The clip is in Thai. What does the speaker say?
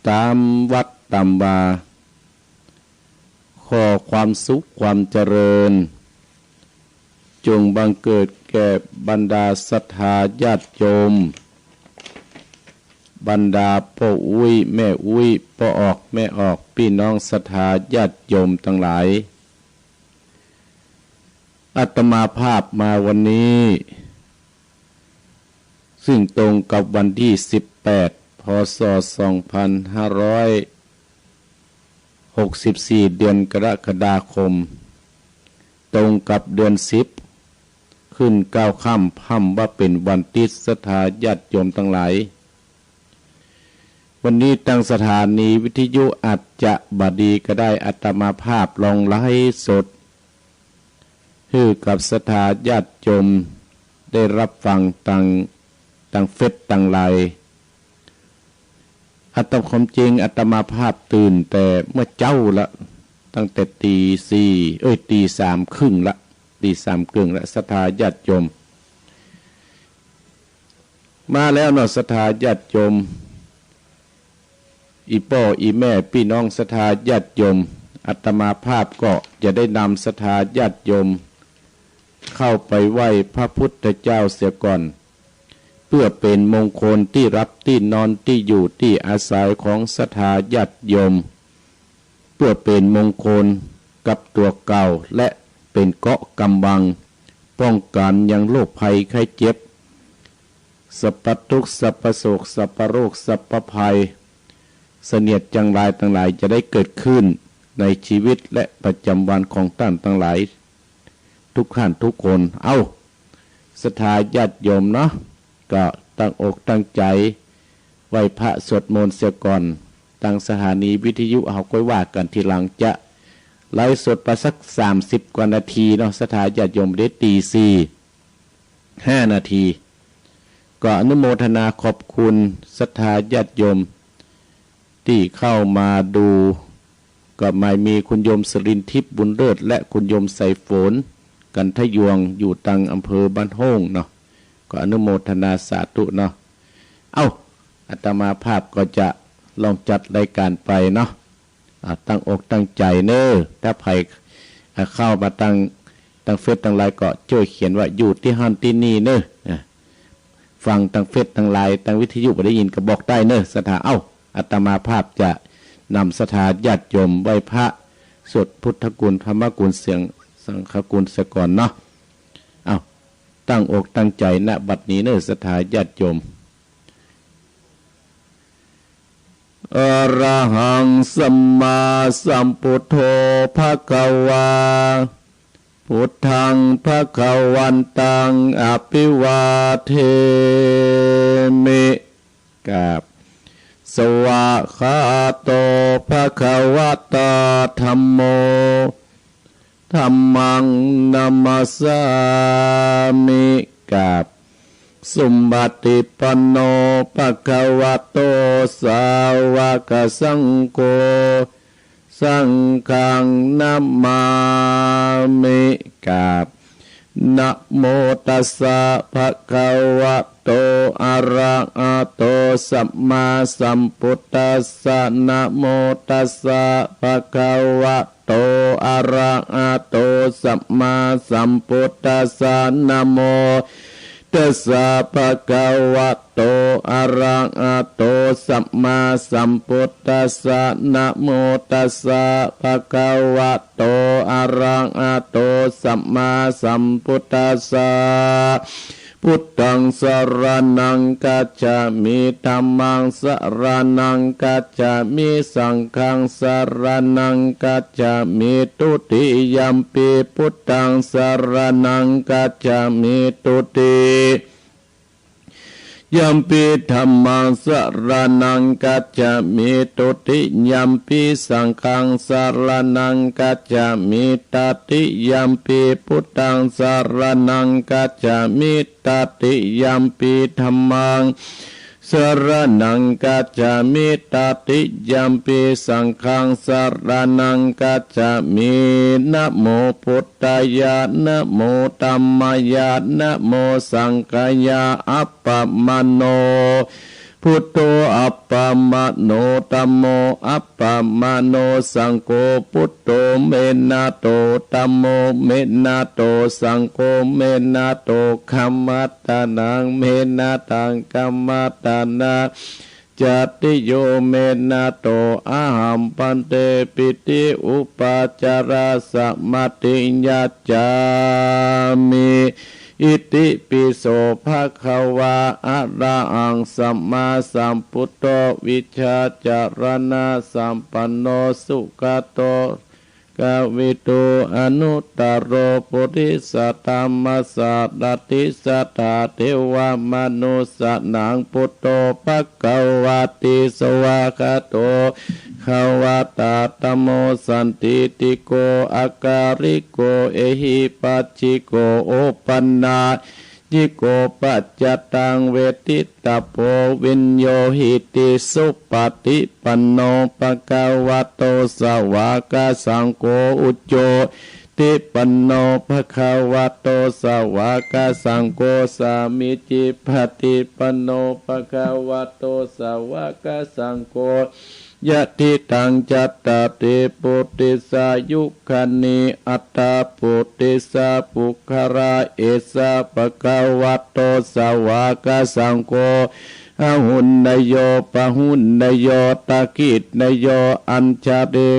ตามวัดตามวาขอความสุขความเจริญจงบังเกิดแก่บรรดาศรัทธาญาติโยมบรรดาพ่ออุ้ยแม่อุ้ยพ่อออกแม่ออกพี่น้องศรัทธาญาติโยมทั้งหลายอาตมาภาพมาวันนี้ซึ่งตรงกับวันที่18 พ.ศ. 2564 เดือนกรกฎาคมตรงกับเดือน10ขึ้น9 ค่ำค่ำว่าเป็นวันติดศรัทธาญาติโยมทั้งหลายวันนี้ทางสถานีวิทยุอาจจะบดีก็ได้อาตมาภาพลงไลฟ์สดให้กับศรัทธาญาติโยมได้รับฟังต่างเฟซต่างไลน์อาตมาความจริงอาตมาภาพตื่นแต่เมื่อเจ้าละตั้งแต่ตี 3:30ละตี 3:30ละศรัทธาญาติโยมมาแล้วเนาะศรัทธาญาติโยมอีพ่ออีแม่พี่น้องศรัทธาญาติโยมอาตมาภาพก็จะได้นำศรัทธาญาติโยมเข้าไปไหว้พระพุทธเจ้าเสียก่อนเพื่อเป็นมงคลที่รับที่นอนที่อยู่ที่อาศัยของศรัทธาญาติโยมเพื่อเป็นมงคลกับตัวเก่าและเป็นเกราะกำบังป้องกันยังโรคภัยไข้เจ็บสัพพทุกข์สัพพโศกสัพพโรคสัพพภัยเสนียดจังไรทั้งหลายจะได้เกิดขึ้นในชีวิตและประจำวันของท่านทั้งหลายทุกท่านทุกคนศรัทธาญาติโยมเนาะก็ตั้งอกตั้งใจไหว้พระสวดมนต์เสียก่อนตั้งสถานีวิทยุเอาค่อยว่ากันทีหลังจะไลฟ์สดไปสัก30 กว่านาทีเนาะศรัทธาญาติโยมได้ตี 4:05 นาทีก็อนุโมทนาขอบคุณศรัทธาญาติโยมที่เข้ามาดูก็ไม่มีคุณโยมสรินทิพย์บุญเลิศและคุณโยมใส่ฝนกันทะยวงอยู่ตังอำเภอบ้านโฮงเนาะก็อนุโมทนาสาธุเนาะอาตมาภาพก็จะลองจัดรายการไปเนาะตั้งอกตั้งใจเนอะถ้าใครเข้ามาตั้งเฟซตั้งไลน์ก็ช่วยเขียนว่าอยู่ที่ฮันที่นี่เนอะฟังตั้งเฟซตั้งไลน์ตั้งวิทยุได้ยินก็บอกได้เนอะศรัทธาอาตมาภาพจะนำศรัทธาญาติโยมไหว้พระสวดพุทธกุลธรรมกุลเสียงสังฆกุลเสียก่อนเนาะตั้งอกตั้งใจณบัดนี้เนอะศรัทธาญาติโยมอรหังสัมมาสัมพุทโธภควาพุทธังภควันตังอภิวาเทมิกับสวะคาโตภควตาธัมโมธัมมังนัมมัสสามิกับสุบัติปันโนภควโตสาวกสังโฆสังฆังนัมมามิกับนะโมตัสสะภะคะวะโตอะระหะโตสัมมาสัมพุทธัสสะนะโมตัสสะภะคะวะโตอะระหะโตสัมมาสัมพุทธัสสะนะโมตัสสะภะคะวะโตอะระหะโตสัมมาสัมพุทธัสสะนะโมตัสสะภะคะวะโตอะระหะโตสัมมาสัมพุทธัสสะพุทธังสรณังกัจฉามิธัมมังสรณังกัจฉามิสังฆังสรณังกัจฉามิทุติยัมปิพุทธังสรณังกัจฉามิทุติยัมปิธัมมังสรณังกัจฉามิทุติยัมปิสังฆังสรณังกัจฉามิตติยัมปิพุทธังสรณังกัจฉามิตติยัมปิธัมมังสรณังกัจฉามิตติยัมปิสังฆังสรณังกัจฉามินะโมพุทธายะนะโมธัมมายะนะโมสังฆายะอัปปมโน พุทโธอัปปมโนธัมโมอัปปมโนสังโฆพุทโธเมนะโตธัมโมเมนะโตสังโฆเมนะโตคัมมัตตานังเมนะตังคัมมัตตานาจัตติโยเมนะโตอะหัมปันเตปิติอุปาจาราสัมมาติยัจจามิอิติปิโสภะคะวะอะระหังสัมมาสัมพุทโธวิชชาจารณะสัมปันโนสุขโตกวิตูอนุตตโรปุริสธัมมัสสะดติสัทธาเทวมนุสสนังพุทโธภควติสวากขาโตขวาตาธัมโมสันติติโกอาการิโกเอหิปัจฉิโกโอปันนายิโกปัจจตังเวทิตาโพวิญโยหิติสุปฏิปันโนภควโตสาวกสังโฆอุจโจติปันโนภควโตสาวกสังโฆสามิจิปฏิปันโนภควโตสาวกสังโฆยะทิตังจัตตาติปุติสายุคันนิอัตตาปุติสาปุคาราเอสาปะกวะโตสาวกสังโฆอหุนนโยปหุนนโยตากิตนโยอัญชาเด